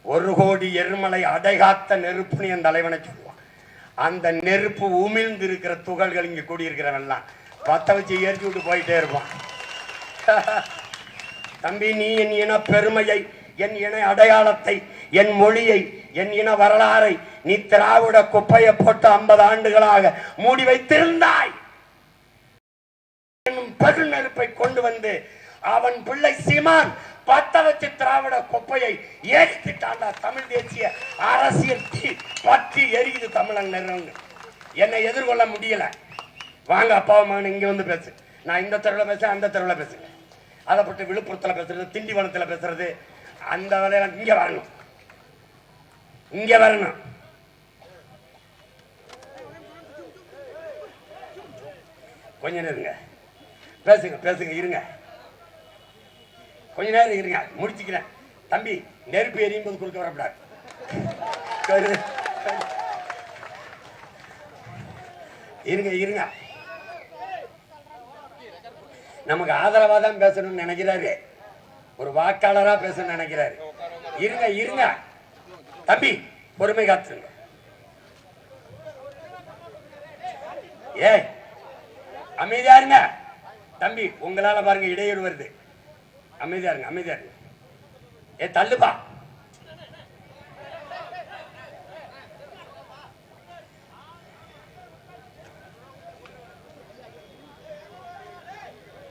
1 கோடி எருமலை அடைகாத்த நெருப்புன்னு என் தலைவனை சொல்லுவான். அந்த நெருப்பு உமிழ்ந்து இருக்கிற துகள்கள் இங்க கூடியிருக்கிறவெல்லாம் பத்த வச்சு எரிச்சு விட்டு போயிட்டே இருப்பான். தம்பி, நீ என் இன பெருமையை, என் இன அடையாளத்தை, என் மொழியை, என் இன வரலாறை நீ திராவிட குப்பையை போட்டு 50 ஆண்டுகளாக மூடி வைத்திருந்தாய். பெரு நெருப்பை கொண்டு வந்து அவன் பிள்ளை சீமான் பத்த வச்சு திராவிட குப்பையை ஏற்றிட்டாண்டா. தமிழ் தேசிய அரசியல் பற்றி எரியுது தமிழன் நிறுவனம். என்னை எதிர்கொள்ள முடியல. வாங்க அப்பாவும் மகன் இங்க வந்து பேசு. நான் இந்த தெருவில் பேசுறேன், அந்த தெருவில் பேசுறேன். அதை பற்றி விழுப்புரத்தில் பேசுறது, திண்டிவனத்தில் பேசுறது, அந்த வேலையில இங்க வரணும், இங்க வரணும். கொஞ்ச நேரங்க பேசுங்க, பேசுங்க, இருங்க, கொஞ்ச நேரம் இருங்க, முடிச்சுக்கிறேன். தம்பி, நெருப்பு எரியும் போது கொடுக்க வரப்படாது. இருங்க இருங்க, நமக்கு ஆதரவா தான் பேசணும்னு நினைக்கிறாரு, ஒரு வாக்காளரா பேசணும்னு நினைக்கிறாரு. இருங்க இருங்க தம்பி, பொறுமை காத்துங்க. ஏய், அமைதியா இருங்க தம்பி, உங்களால பாருங்க இடையூறு வருது. அமைதியா இருங்க, அமைதியா இருங்க. ஏ தள்ளுப்பா.